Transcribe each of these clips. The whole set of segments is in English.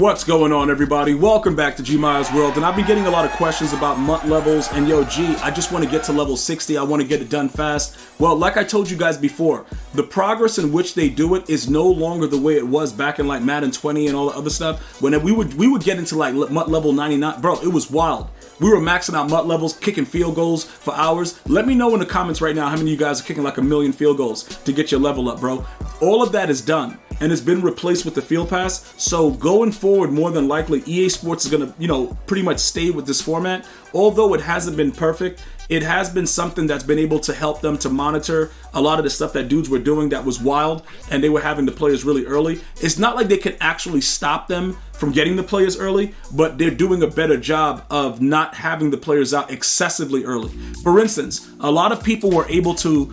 What's going on, everybody? Welcome back to GmiasWorld, and I've been getting a lot of questions about MUT levels, and yo, I just want to get to level 60. I want to get it done fast. Well, like I told you guys before, the progress in which they do it is no longer the way it was back in like Madden 20 and all the other stuff. When we would get into like MUT level 99, bro, it was wild. We were maxing out MUT levels, kicking field goals for hours. Let me know in the comments right now how many of you guys are kicking like 1,000,000 field goals to get your level up, bro. All of that is done and it's been replaced with the field pass. So going forward, more than likely, EA Sports is gonna, pretty much stay with this format. Although it hasn't been perfect, it has been something that's been able to help them to monitor a lot of the stuff that dudes were doing that was wild, and they were having the players really early. It's not like they can actually stop them from getting the players early, but they're doing a better job of not having the players out excessively early. For instance, a lot of people were able to,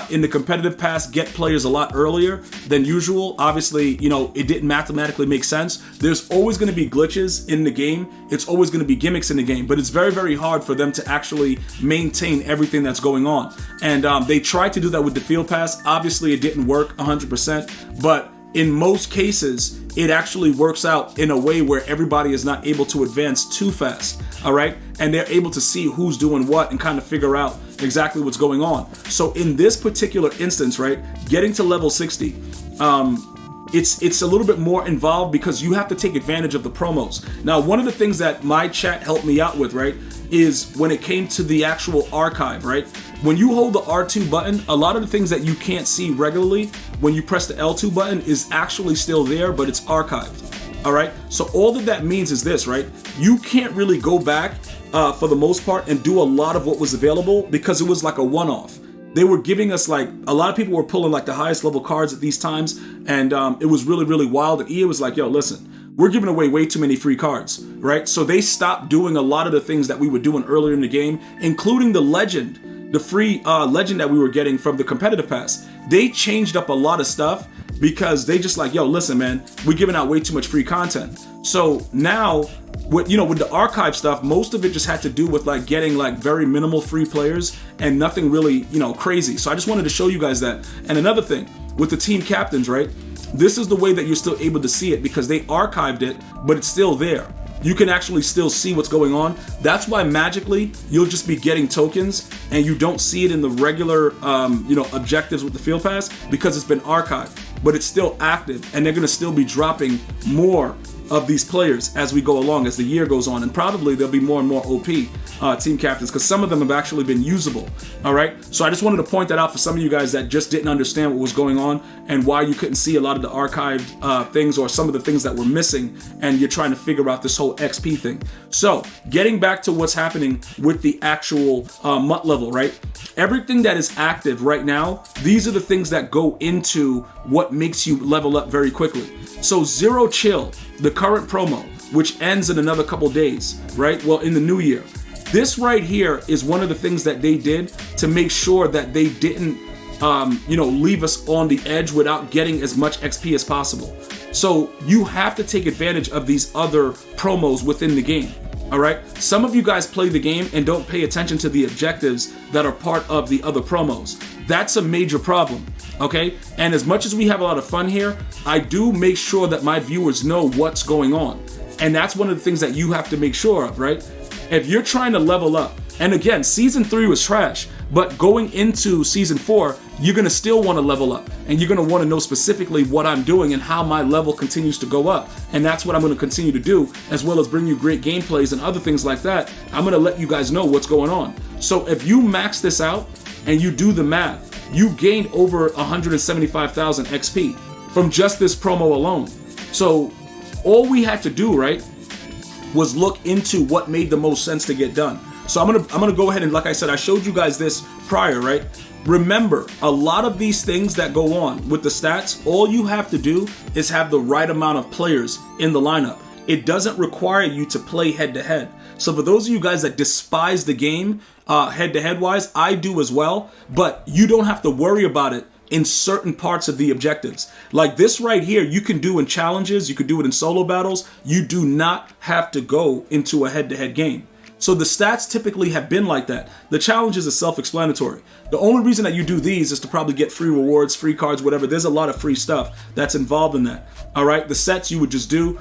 in the competitive pass, get players a lot earlier than usual. Obviously, it didn't mathematically make sense. There's always going to be glitches in the game. It's always going to be gimmicks in the game, but it's very, very hard for them to actually maintain everything that's going on. And they tried to do that with the field pass. Obviously, it didn't work 100%, but in most cases, it actually works out in a way where everybody is not able to advance too fast, all right? And they're able to see who's doing what and kind of figure out exactly what's going on. So in this particular instance, right, getting to level 60, it's a little bit more involved because you have to take advantage of the promos. Now, one of the things that my chat helped me out with, right, is when it came to the actual archive, right? When you hold the R2 button, a lot of the things that you can't see regularly when you press the L2 button is actually still there, but it's archived, all right? So all that means is this, right? You can't really go back for the most part and do a lot of what was available because it was like a one-off. They were giving us like, a lot of people were pulling like the highest level cards at these times, and it was really, really wild. And EA was like, yo, listen, we're giving away way too many free cards, right? So they stopped doing a lot of the things that we were doing earlier in the game, including the legend, the free legend that we were getting from the competitive pass. They changed up a lot of stuff because they just like, yo, listen, man, we're giving out way too much free content. So now, with the archive stuff, most of it just had to do with like getting like very minimal free players and nothing really, crazy. So I just wanted to show you guys that. And another thing, with the team captains, right? This is the way that you're still able to see it because they archived it, but it's still there. You can actually still see what's going on. That's why magically you'll just be getting tokens and you don't see it in the regular, objectives with the field pass because it's been archived, but it's still active and they're gonna still be dropping more of these players as we go along, as the year goes on, and probably there'll be more and more OP team captains because some of them have actually been usable, all right? So I just wanted to point that out for some of you guys that just didn't understand what was going on and why you couldn't see a lot of the archived things or some of the things that were missing, and you're trying to figure out this whole XP thing. So getting back to what's happening with the actual MUT level, right? Everything that is active right now, these are the things that go into what makes you level up very quickly. So Zero Chill, the current promo, which ends in another couple days, right? Well, in the new year. This right here is one of the things that they did to make sure that they didn't, leave us on the edge without getting as much XP as possible. So you have to take advantage of these other promos within the game. All right, some of you guys play the game and don't pay attention to the objectives that are part of the other promos. That's a major problem, okay? And as much as we have a lot of fun here, I do make sure that my viewers know what's going on. And that's one of the things that you have to make sure of, right? If you're trying to level up, and again, season 3 was trash, but going into season 4, you're gonna still wanna level up, and you're gonna wanna know specifically what I'm doing and how my level continues to go up. And that's what I'm gonna continue to do, as well as bring you great gameplays and other things like that. I'm gonna let you guys know what's going on. So if you max this out and you do the math, you gained over 175,000 XP from just this promo alone. So all we had to do, right, was look into what made the most sense to get done. So I'm gonna go ahead and, like I said, I showed you guys this prior, right? Remember, a lot of these things that go on with the stats, all you have to do is have the right amount of players in the lineup. It doesn't require you to play head-to-head. So for those of you guys that despise the game head-to-head wise, I do as well, but you don't have to worry about it in certain parts of the objectives. Like this right here, you can do in challenges, you could do it in solo battles. You do not have to go into a head-to-head game. So the stats typically have been like that. The challenges are self-explanatory. The only reason that you do these is to probably get free rewards, free cards, whatever. There's a lot of free stuff that's involved in that. All right, the sets you would just do.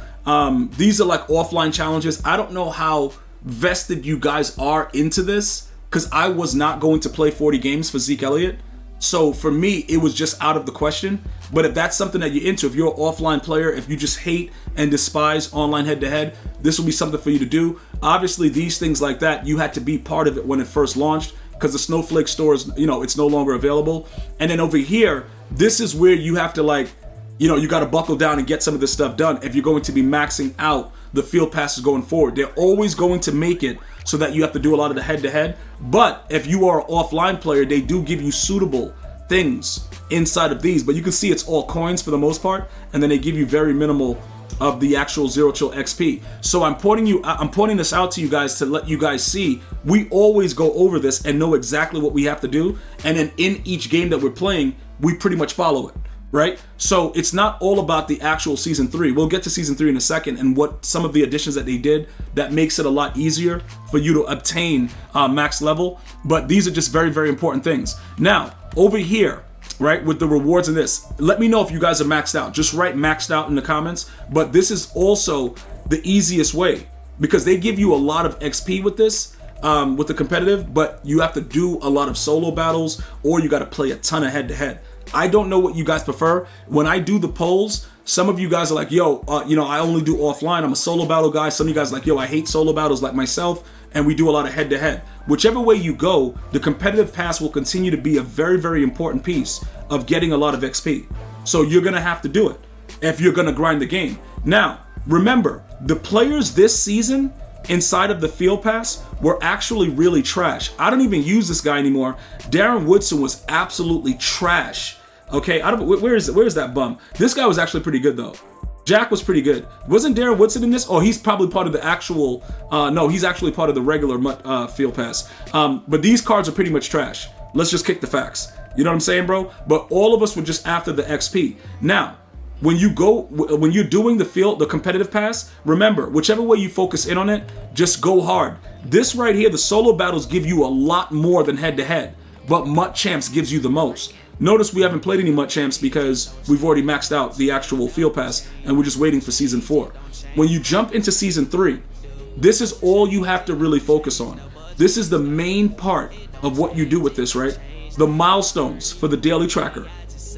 These are like offline challenges. I don't know how vested you guys are into this, because I was not going to play 40 games for Zeke Elliott. So for me, it was just out of the question. But if that's something that you're into, if you're an offline player, if you just hate and despise online head-to-head, this will be something for you to do. Obviously, these things like that, you had to be part of it when it first launched, because the Snowflake store is, it's no longer available. And then over here, this is where you have to you got to buckle down and get some of this stuff done if you're going to be maxing out the field passes going forward. They're always going to make it so that you have to do a lot of the head-to-head. But if you are an offline player, they do give you suitable things inside of these. But you can see it's all coins for the most part, and then they give you very minimal of the actual Zero Chill XP. So I'm pointing this out to you guys to let you guys see we always go over this and know exactly what we have to do. And then in each game that we're playing, we pretty much follow it. Right? So it's not all about the actual Season 3. We'll get to Season 3 in a second and what some of the additions that they did that makes it a lot easier for you to obtain max level. But these are just very, very important things. Now, over here, right, with the rewards in this, let me know if you guys are maxed out. Just write maxed out in the comments. But this is also the easiest way, because they give you a lot of XP with this. With the competitive, but you have to do a lot of solo battles, or you got to play a ton of head-to-head. I don't know what you guys prefer. When I do the polls, some of you guys are like, yo, I only do offline. I'm a solo battle guy. Some of you guys are like, yo, I hate solo battles like myself, and we do a lot of head-to-head. Whichever way you go, the competitive pass will continue to be a very, very important piece of getting a lot of XP. So you're going to have to do it if you're going to grind the game. Now, remember, the players this season inside of the field pass were actually really trash. I don't even use this guy anymore. Darren Woodson was absolutely trash. Okay, where's that bum? This guy was actually pretty good though. Jack was pretty good. Wasn't Darren Woodson in this? Oh, he's probably part of the actual. No, he's actually part of the regular MUT field pass. But these cards are pretty much trash. Let's just kick the facts. You know what I'm saying, bro? But all of us were just after the XP. Now, when you're doing the competitive pass, remember, whichever way you focus in on it, just go hard. This right here, the solo battles give you a lot more than head-to-head, but MUT Champs gives you the most. Notice we haven't played any MUT Champs because we've already maxed out the actual field pass, and we're just waiting for Season 4. When you jump into Season 3, this is all you have to really focus on. This is the main part of what you do with this, right? The milestones for the daily tracker.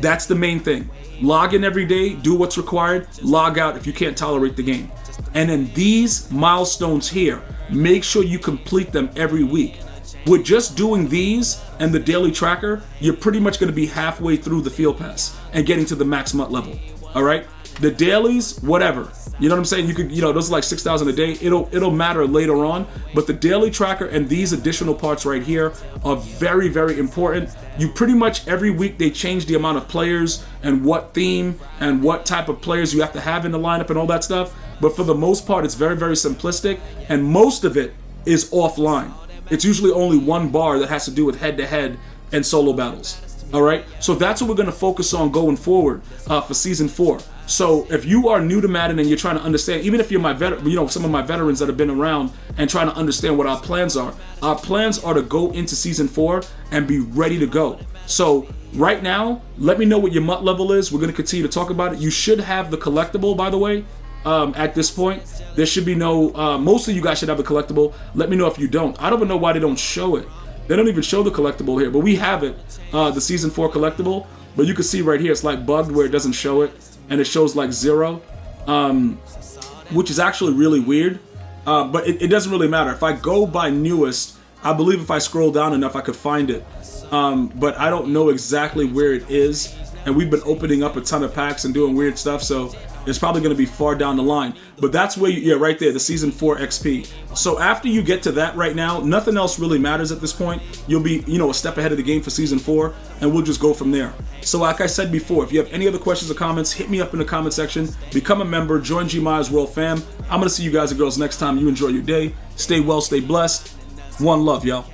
That's the main thing. Log in every day, do what's required, log out if you can't tolerate the game. And then these milestones here, make sure you complete them every week. With just doing these and the daily tracker, you're pretty much going to be halfway through the field pass and getting to the max MUT level. All right? The dailies, whatever. You know what I'm saying? You could, those are like 6,000 a day. It'll matter later on. But the daily tracker and these additional parts right here are very, very important. You pretty much every week they change the amount of players and what theme and what type of players you have to have in the lineup and all that stuff. But for the most part, it's very, very simplistic. And most of it is offline. It's usually only one bar that has to do with head-to-head and solo battles. All right? So that's what we're going to focus on going forward for Season 4. So if you are new to Madden and you're trying to understand, even if you're some of my veterans that have been around and trying to understand what our plans are to go into Season 4 and be ready to go. So right now, let me know what your MUT level is. We're going to continue to talk about it. You should have the collectible, by the way. At this point, there should be no, most of you guys should have the collectible. Let me know if you don't. I don't even know why they don't show it. They don't even show the collectible here, but we have it, the Season 4 collectible. But you can see right here, it's like bugged where it doesn't show it. And it shows like 0, which is actually really weird. But it doesn't really matter. If I go by newest, I believe if I scroll down enough, I could find it. But I don't know exactly where it is. And we've been opening up a ton of packs and doing weird stuff, so it's probably going to be far down the line. But that's where right there, the Season 4 XP. So after you get to that right now, nothing else really matters at this point. You'll be, a step ahead of the game for Season 4, and we'll just go from there. So like I said before, if you have any other questions or comments, hit me up in the comment section. Become a member, join GmiasWorld fam. I'm going to see you guys and girls next time. You enjoy your day. Stay well, stay blessed. One love, y'all.